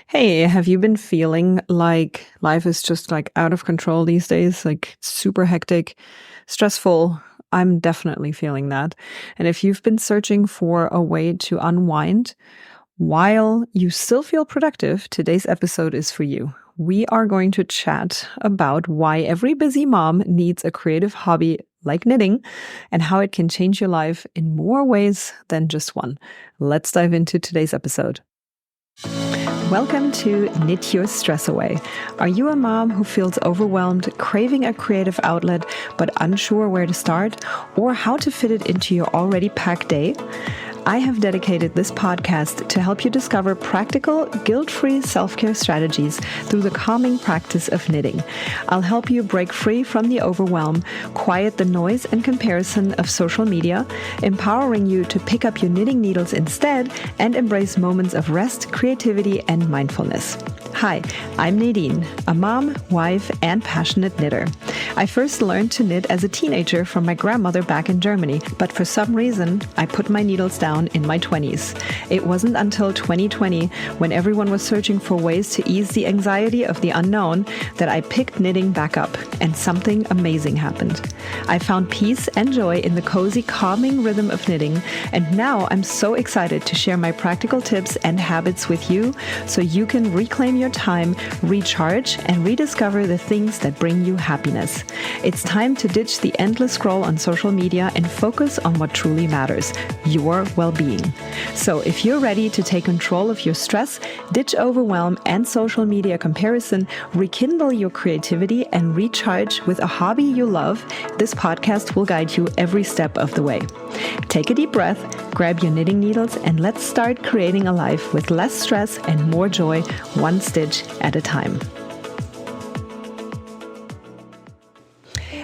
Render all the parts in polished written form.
Hey, have you been feeling like life is just like out of control these days? Like super hectic, stressful? I'm definitely feeling that. And if you've been searching for a way to unwind while you still feel productive, today's episode is for you. We are going to chat about why every busy mom needs a creative hobby like knitting and how it can change your life in more ways than just one. Let's dive into today's episode. Welcome to Knit Your Stress Away. Are you a mom who feels overwhelmed, craving a creative outlet, but unsure where to start or how to fit it into your already packed day? I have dedicated this podcast to help you discover practical, guilt-free self-care strategies through the calming practice of knitting. I'll help you break free from the overwhelm, quiet the noise and comparison of social media, empowering you to pick up your knitting needles instead and embrace moments of rest, creativity, and mindfulness. Hi, I'm Nadine, a mom, wife, and passionate knitter. I first learned to knit as a teenager from my grandmother back in Germany, but for some reason, I put my needles down in my 20s. It wasn't until 2020, when everyone was searching for ways to ease the anxiety of the unknown, that I picked knitting back up, and something amazing happened. I found peace and joy in the cozy, calming rhythm of knitting, and now I'm so excited to share my practical tips and habits with you so you can reclaim your time, recharge, and rediscover the things that bring you happiness. It's time to ditch the endless scroll on social media and focus on what truly matters, your well-being. So if you're ready to take control of your stress, ditch overwhelm and social media comparison, rekindle your creativity, and recharge with a hobby you love, this podcast will guide you every step of the way. Take a deep breath, grab your knitting needles, and let's start creating a life with less stress and more joy, one stitch at a time.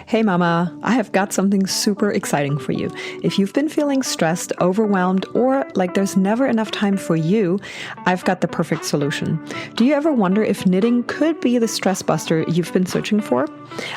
Hey mama, I have got something super exciting for you. If you've been feeling stressed, overwhelmed, or like there's never enough time for you, I've got the perfect solution. Do you ever wonder if knitting could be the stress buster you've been searching for?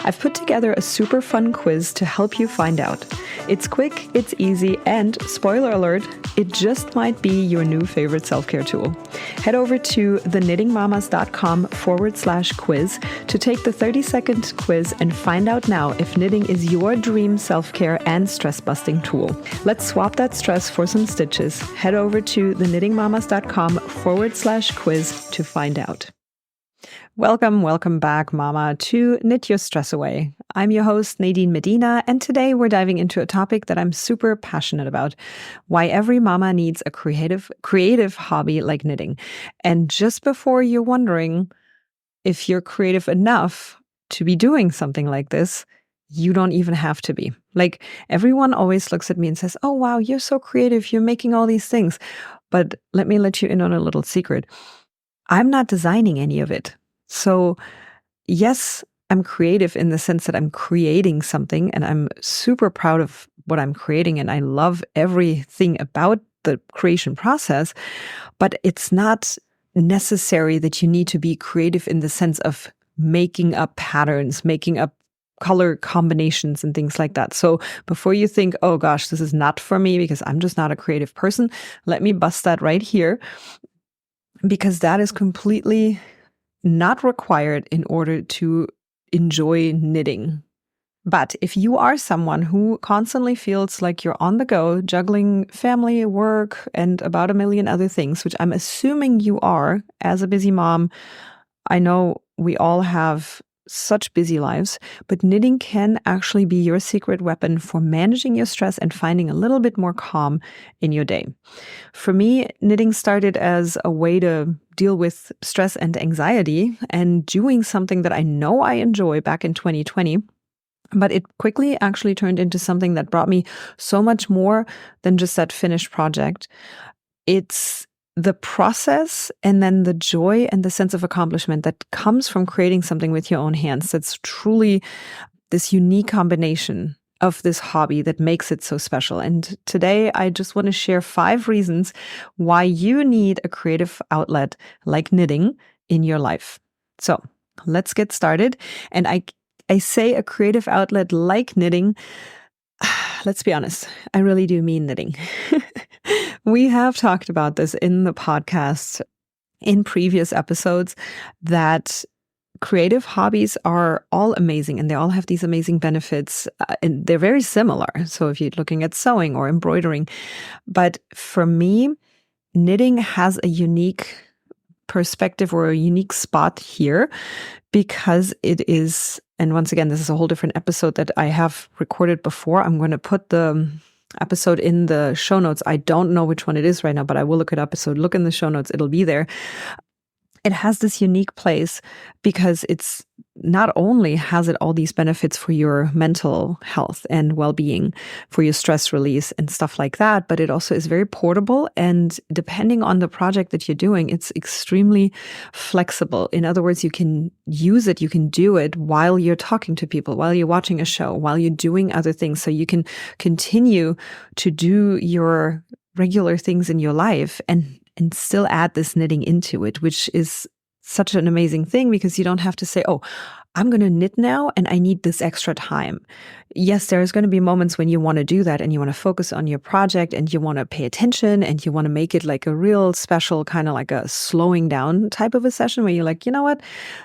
I've put together a super fun quiz to help you find out. It's quick, it's easy, and spoiler alert, it just might be your new favorite self-care tool. Head over to theknittingmamas.com/quiz to take the 30-second quiz and find out now if knitting is your dream self-care and stress-busting tool. Let's swap that stress for some stitches. Head over to theknittingmamas.com/quiz to find out. Welcome back, Mama, to Knit Your Stress Away. I'm your host, Nadine Medina, and today we're diving into a topic that I'm super passionate about: why every mama needs a creative hobby like knitting. And just before you're wondering if you're creative enough to be doing something like this, you don't even have to be. Like, everyone always looks at me and says, "Oh, wow, you're so creative. You're making all these things." But let me let you in on a little secret. I'm not designing any of it. So yes, I'm creative in the sense that I'm creating something and I'm super proud of what I'm creating and I love everything about the creation process, but it's not necessary that you need to be creative in the sense of making up patterns, making up color combinations and things like that. So before you think, "Oh gosh, this is not for me because I'm just not a creative person," let me bust that right here, because that is completely not required in order to enjoy knitting. But if you are someone who constantly feels like you're on the go, juggling family, work, and about a million other things, which I'm assuming you are as a busy mom, I know we all have such busy lives, but knitting can actually be your secret weapon for managing your stress and finding a little bit more calm in your day. For me, knitting started as a way to deal with stress and anxiety and doing something that I know I enjoy back in 2020. But it quickly actually turned into something that brought me so much more than just that finished project. It's the process and then the joy and the sense of accomplishment that comes from creating something with your own hands. That's truly this unique combination of this hobby that makes it so special. And today I just want to share 5 reasons why you need a creative outlet like knitting in your life. So let's get started. And I say a creative outlet like knitting. Let's be honest, I really do mean knitting. We have talked about this in the podcast in previous episodes that creative hobbies are all amazing and they all have these amazing benefits, and they're very similar. So if you're looking at sewing or embroidering, but for me, knitting has a unique perspective or a unique spot here because it is, and once again, this is a whole different episode that I have recorded before. I'm going to put the episode in the show notes. I don't know which one it is right now, but I will look it up. So look in the show notes. It'll be there. It has this unique place because it's not only has it all these benefits for your mental health and well-being, for your stress release and stuff like that, but it also is very portable. And depending on the project that you're doing, it's extremely flexible. In other words, you can use it, you can do it while you're talking to people, while you're watching a show, while you're doing other things. So you can continue to do your regular things in your life and still add this knitting into it, which is such an amazing thing because you don't have to say, oh, I'm going to knit now and I need this extra time. Yes, there's going to be moments when you want to do that and you want to focus on your project and you want to pay attention and you want to make it like a real special kind of like a slowing down type of a session where you're like, you know what?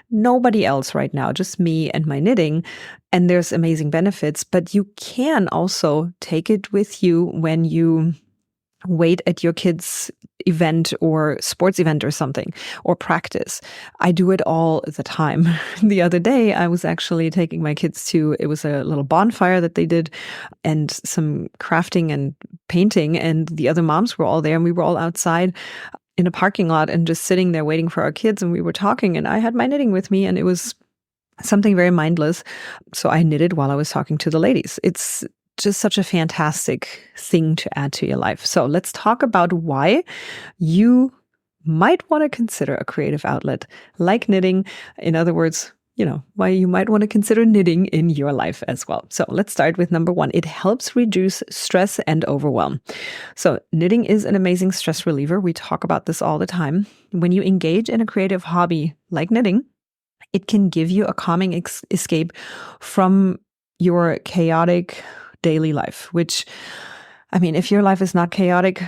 Nobody else right now, just me and my knitting. And there's amazing benefits, but you can also take it with you when you wait at your kids' event or sports event or something, or practice. I do it all the time. The other day, I was actually taking my kids to, it was a little bonfire that they did and some crafting and painting, and the other moms were all there and we were all outside in a parking lot and just sitting there waiting for our kids, and we were talking and I had my knitting with me and it was something very mindless. So I knitted while I was talking to the ladies. It's just such a fantastic thing to add to your life. So let's talk about why you might want to consider a creative outlet like knitting. In other words, why you might want to consider knitting in your life as well. So let's start with number one. It helps reduce stress and overwhelm. So knitting is an amazing stress reliever. We talk about this all the time. When you engage in a creative hobby like knitting, it can give you a calming escape from your chaotic daily life, which, I mean, if your life is not chaotic,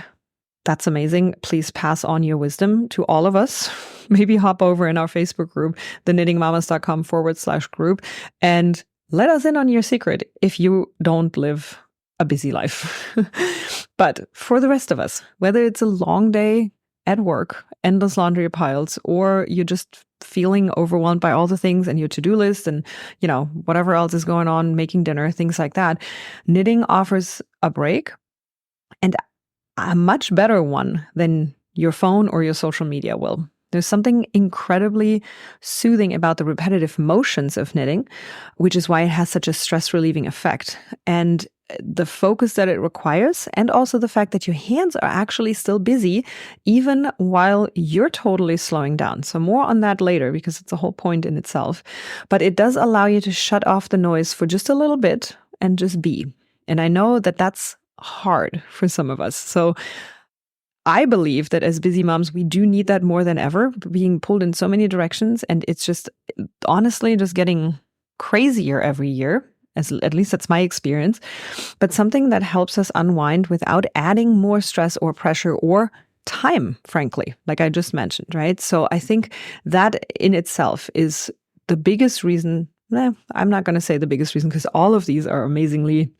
that's amazing. Please pass on your wisdom to all of us. Maybe hop over in our Facebook group, theknittingmamas.com/group, and let us in on your secret if you don't live a busy life. But for the rest of us, whether it's a long day at work, endless laundry piles, or you're just feeling overwhelmed by all the things and your to-do list and, whatever else is going on, making dinner, things like that, knitting offers a break, and a much better one than your phone or your social media will. There's something incredibly soothing about the repetitive motions of knitting, which is why it has such a stress-relieving effect. And the focus that it requires, and also the fact that your hands are actually still busy, even while you're totally slowing down. So more on that later, because it's a whole point in itself. But it does allow you to shut off the noise for just a little bit and just be. And I know that that's hard for some of us. So I believe that as busy moms, we do need that more than ever, being pulled in so many directions. And it's just honestly just getting crazier every year. At least that's my experience, but something that helps us unwind without adding more stress or pressure or time, frankly, like I just mentioned, right? So I think that in itself is the biggest reason. I'm not going to say the biggest reason because all of these are amazing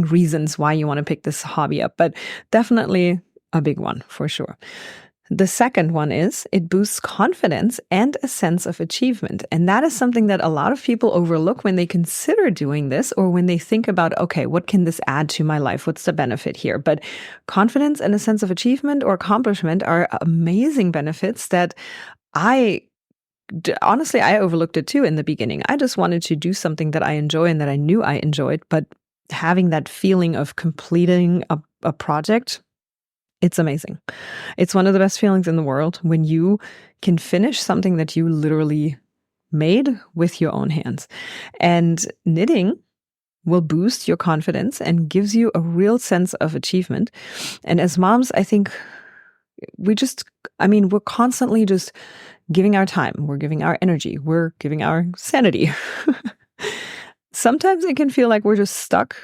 reasons why you want to pick this hobby up, but definitely a big one for sure. The second one is it boosts confidence and a sense of achievement. And that is something that a lot of people overlook when they consider doing this or when they think about, okay, what can this add to my life? What's the benefit here? But confidence and a sense of achievement or accomplishment are amazing benefits that honestly, I overlooked it too in the beginning. I just wanted to do something that I enjoy and that I knew I enjoyed, but having that feeling of completing a project, it's amazing. It's one of the best feelings in the world when you can finish something that you literally made with your own hands. And knitting will boost your confidence and gives you a real sense of achievement. And as moms, I think we're constantly just giving our time. We're giving our energy. We're giving our sanity. Sometimes it can feel like we're just stuck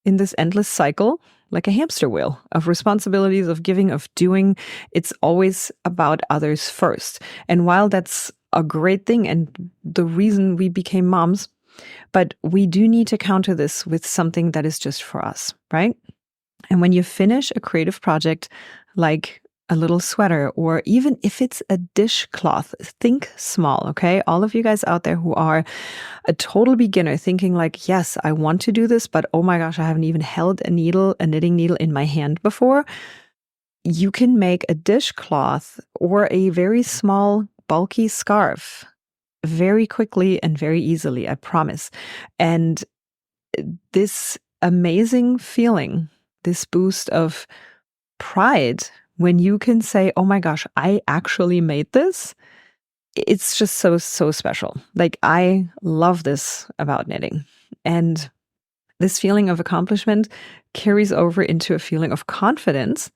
in this endless cycle, like a hamster wheel of responsibilities, of giving, of doing. It's always about others first. And while that's a great thing and the reason we became moms, but we do need to counter this with something that is just for us, right? And when you finish a creative project, like a little sweater, or even if it's a dishcloth, think small, okay? All of you guys out there who are a total beginner thinking like, yes, I want to do this, but oh my gosh, I haven't even held a knitting needle in my hand before. You can make a dishcloth or a very small, bulky scarf very quickly and very easily, I promise. And this amazing feeling, this boost of pride when you can say, oh my gosh, I actually made this. It's just so, so special. Like, I love this about knitting. And this feeling of accomplishment carries over into a feeling of confidence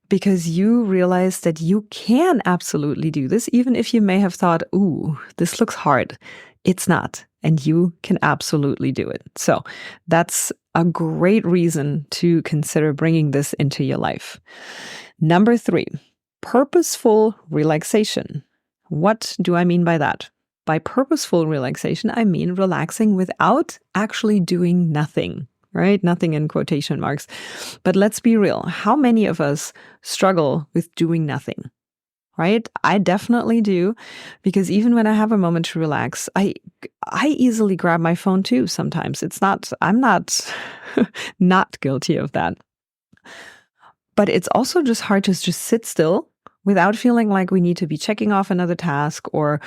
because you realize that you can absolutely do this, even if you may have thought, ooh, this looks hard. It's not. And you can absolutely do it. So that's a great reason to consider bringing this into your life. Number 3, purposeful relaxation. What do I mean by that? By purposeful relaxation, I mean relaxing without actually doing nothing, right? Nothing in quotation marks. But let's be real. How many of us struggle with doing nothing? Right? I definitely do, because even when I have a moment to relax, I easily grab my phone too sometimes. I'm not not guilty of that. But it's also just hard to just sit still without feeling like we need to be checking off another task or,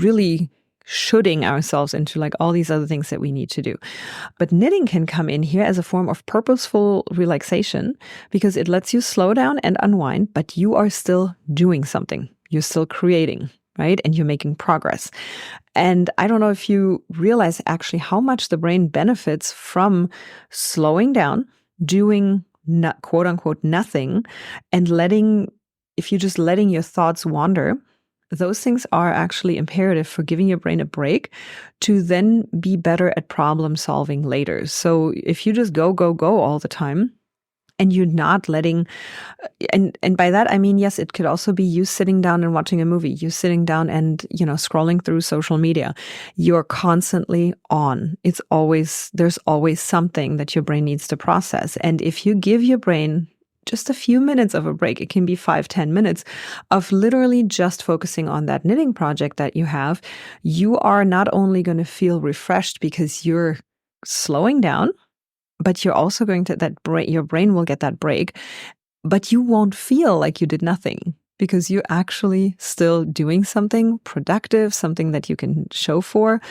really shooting ourselves into like all these other things that we need to do. But knitting can come in here as a form of purposeful relaxation because it lets you slow down and unwind, but you are still doing something. You're still creating, right? And you're making progress. And I don't know if you realize actually how much the brain benefits from slowing down, doing quote unquote nothing, and if you're just letting your thoughts wander, those things are actually imperative for giving your brain a break to then be better at problem solving later. So if you just go all the time and you're not letting, and by that, I mean, yes, it could also be you sitting down and watching a movie, you sitting down and, scrolling through social media. You're constantly on. There's always something that your brain needs to process. And if you give your brain just a few minutes of a break, it can be 5-10 minutes of literally just focusing on that knitting project that you have, you are not only going to feel refreshed because you're slowing down, but you're also going to your brain will get that break, but you won't feel like you did nothing because you're actually still doing something productive, something that you can show for.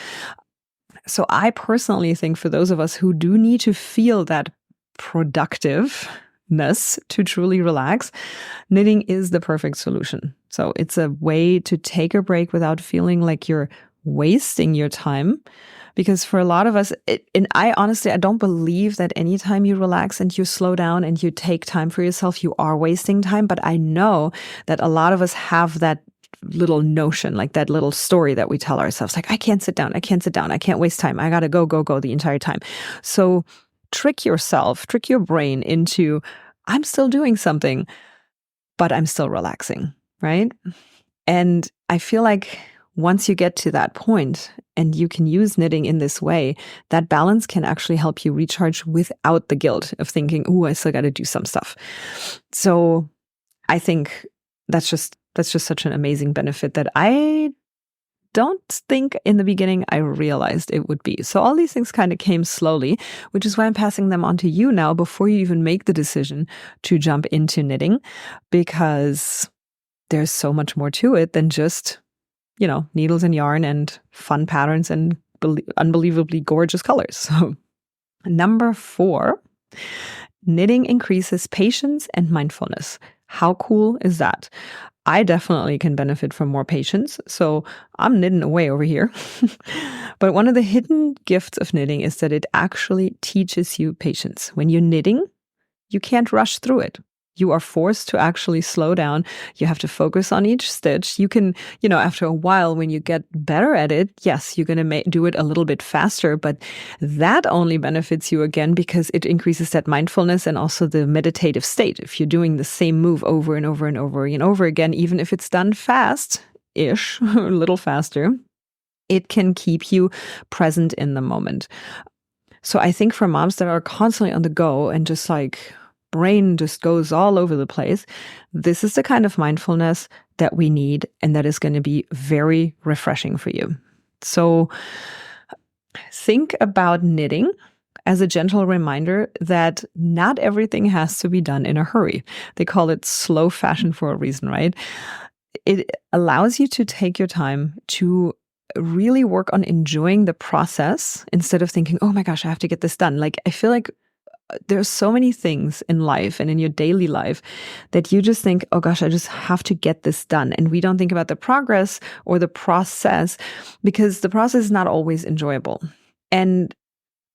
So I personally think for those of us who do need to feel that productive to truly relax, knitting is the perfect solution. So it's a way to take a break without feeling like you're wasting your time. Because for a lot of us, and I don't believe that anytime you relax and you slow down and you take time for yourself, you are wasting time. But I know that a lot of us have that little notion, like that little story that we tell ourselves, like, I can't sit down, I can't waste time, I gotta go the entire time. So trick your brain into, I'm still doing something, but I'm still relaxing, right? And I feel like once you get to that point and you can use knitting in this way, that balance can actually help you recharge without the guilt of thinking, oh, I still got to do some stuff. So I think that's just such an amazing benefit that I don't think in the beginning I realized it would be. So all these things kind of came slowly, which is why I'm passing them on to you now before you even make the decision to jump into knitting, because there's so much more to it than just, needles and yarn and fun patterns and unbelievably gorgeous colors. So number 4, knitting increases patience and mindfulness. How cool is that? I definitely can benefit from more patience, so I'm knitting away over here. But one of the hidden gifts of knitting is that it actually teaches you patience. When you're knitting, you can't rush through it. You are forced to actually slow down. You have to focus on each stitch. You can, after a while, when you get better at it, yes, you're going to do it a little bit faster, but that only benefits you again because it increases that mindfulness and also the meditative state. If you're doing the same move over and over and over and over again, even if it's done fast-ish, a little faster, it can keep you present in the moment. So I think for moms that are constantly on the go and just like brain just goes all over the place, this is the kind of mindfulness that we need and that is going to be very refreshing for you. So think about knitting as a gentle reminder that not everything has to be done in a hurry. They call it slow fashion for a reason, right? It allows you to take your time to really work on enjoying the process instead of thinking, oh my gosh, I have to get this done. Like, I feel like there's so many things in life and in your daily life that you just think, oh gosh, I just have to get this done. And we don't think about the progress or the process because the process is not always enjoyable. And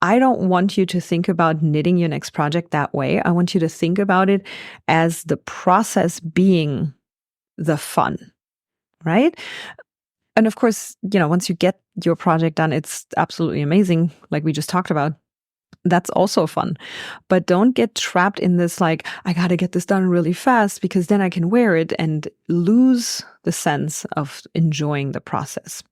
I don't want you to think about knitting your next project that way. I want you to think about it as the process being the fun, right? And of course, once you get your project done, it's absolutely amazing, like we just talked about. That's also fun. But don't get trapped in this, like, I got to get this done really fast because then I can wear it, and lose the sense of enjoying the process.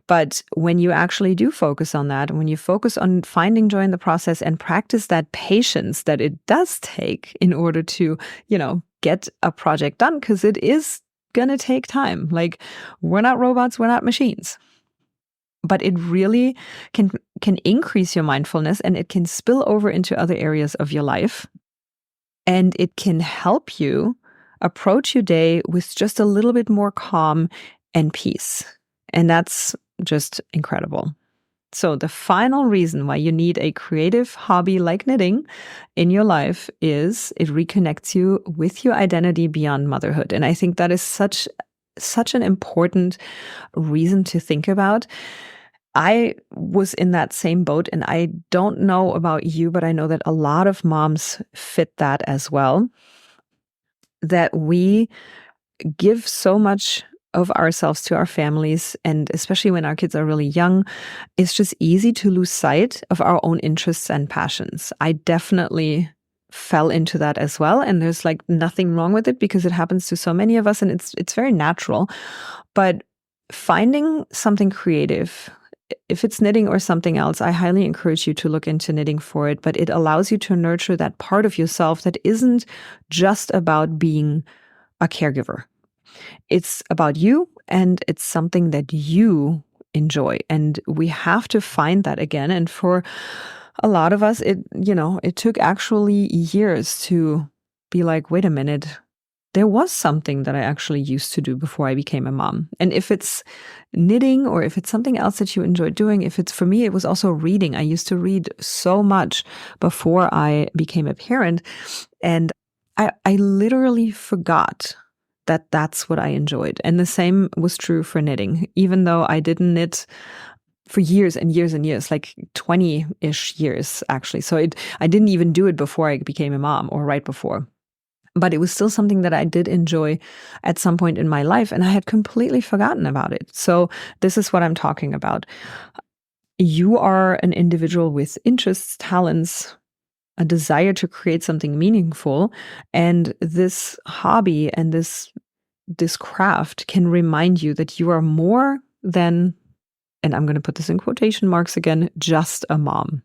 But when you actually do focus on that, when you focus on finding joy in the process and practice that patience that it does take in order to, get a project done, because it is going to take time. Like, we're not robots, we're not machines. But it really can increase your mindfulness, and it can spill over into other areas of your life. And it can help you approach your day with just a little bit more calm and peace. And that's just incredible. So the final reason why you need a creative hobby like knitting in your life is it reconnects you with your identity beyond motherhood. And I think that is such an important reason to think about. I was in that same boat, and I don't know about you, but I know that a lot of moms fit that as well. That we give so much of ourselves to our families, and especially when our kids are really young, it's just easy to lose sight of our own interests and passions. I definitely fell into that as well, and there's like nothing wrong with it because it happens to so many of us, and it's very natural. But finding something creative, if it's knitting or something else, I highly encourage you to look into knitting for it. But it allows you to nurture that part of yourself that isn't just about being a caregiver. It's about you, and it's something that you enjoy. And we have to find that again. And for a lot of us, it took actually years to be like, wait a minute, there was something that I actually used to do before I became a mom. And if it's knitting or if it's something else that you enjoy doing, for me, it was also reading. I used to read so much before I became a parent. And I literally forgot that that's what I enjoyed. And the same was true for knitting, even though I didn't knit for years and years and years, like 20-ish years, actually. So I didn't even do it before I became a mom or right before. But it was still something that I did enjoy at some point in my life, and I had completely forgotten about it. So this is what I'm talking about. You are an individual with interests, talents, a desire to create something meaningful, and this hobby and this craft can remind you that you are more than, and I'm going to put this in quotation marks again, just a mom.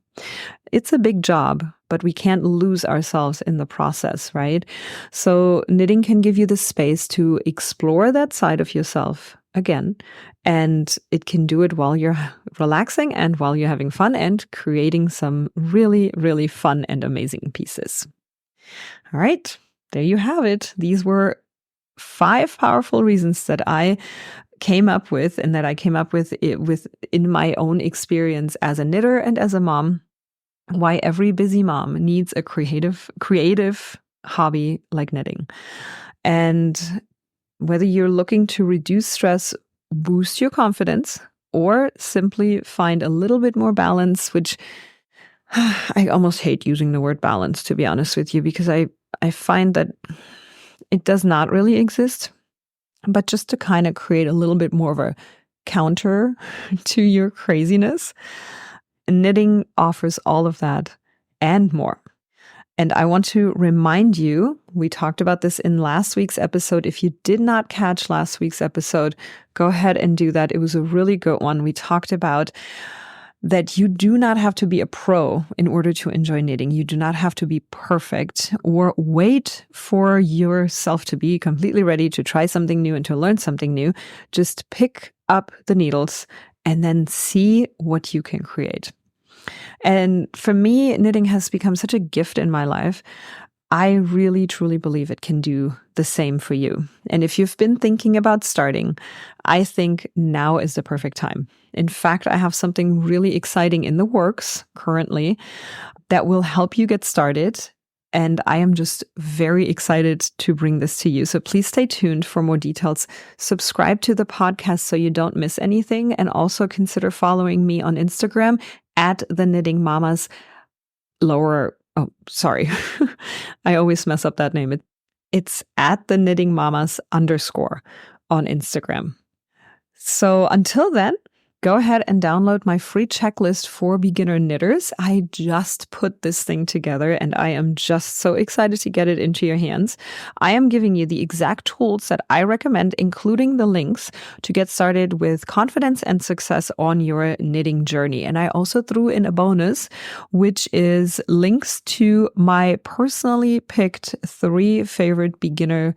It's a big job, but we can't lose ourselves in the process, right? So knitting can give you the space to explore that side of yourself again, and it can do it while you're relaxing and while you're having fun and creating some really, really fun and amazing pieces. All right, there you have it. These were 5 powerful reasons that I came up with, and that I came up with in my own experience as a knitter and as a mom, why every busy mom needs a creative hobby like knitting. And whether you're looking to reduce stress, boost your confidence, or simply find a little bit more balance, which I almost hate using the word balance, to be honest with you, because I I find that it does not really exist. But just to kind of create a little bit more of a counter to your craziness, knitting offers all of that and more. And I want to remind you, we talked about this in last week's episode. If you did not catch last week's episode, go ahead and do that. It was a really good one. We talked about that you do not have to be a pro in order to enjoy knitting. You do not have to be perfect or wait for yourself to be completely ready to try something new and to learn something new. Just pick up the needles and then see what you can create. And for me, knitting has become such a gift in my life. I really, truly believe it can do the same for you. And if you've been thinking about starting, I think now is the perfect time. In fact, I have something really exciting in the works currently that will help you get started. And I am just very excited to bring this to you. So please stay tuned for more details. Subscribe to the podcast so you don't miss anything. And also consider following me on Instagram at the Knitting Mamas I always mess up that name. It's at the Knitting Mamas _ on Instagram. So until then, go ahead and download my free checklist for beginner knitters. I just put this thing together and I am just so excited to get it into your hands. I am giving you the exact tools that I recommend, including the links to get started with confidence and success on your knitting journey. And I also threw in a bonus, which is links to my personally picked 3 favorite beginner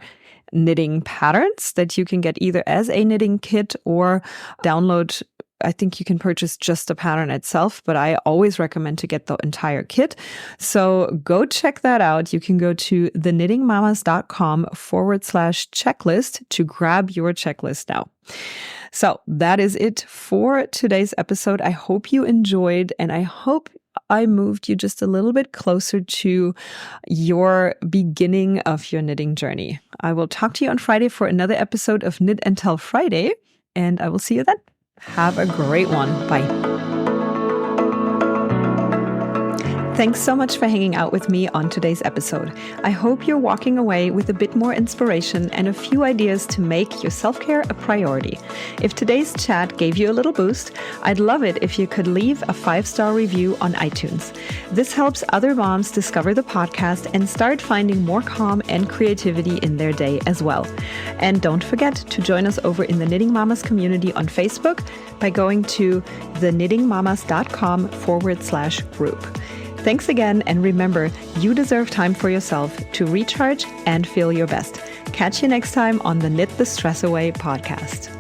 knitting patterns that you can get either as a knitting kit or download. I think you can purchase just the pattern itself, but I always recommend to get the entire kit. So go check that out. You can go to theknittingmamas.com/checklist to grab your checklist now. So that is it for today's episode. I hope you enjoyed, and I hope I moved you just a little bit closer to your beginning of your knitting journey. I will talk to you on Friday for another episode of Knit and Tell Friday, and I will see you then. Have a great one. Bye. Thanks so much for hanging out with me on today's episode. I hope you're walking away with a bit more inspiration and a few ideas to make your self-care a priority. If today's chat gave you a little boost, I'd love it if you could leave a 5-star review on iTunes. This helps other moms discover the podcast and start finding more calm and creativity in their day as well. And don't forget to join us over in the Knitting Mamas community on Facebook by going to theknittingmamas.com/group. Thanks again, and remember, you deserve time for yourself to recharge and feel your best. Catch you next time on the Knit the Stress Away podcast.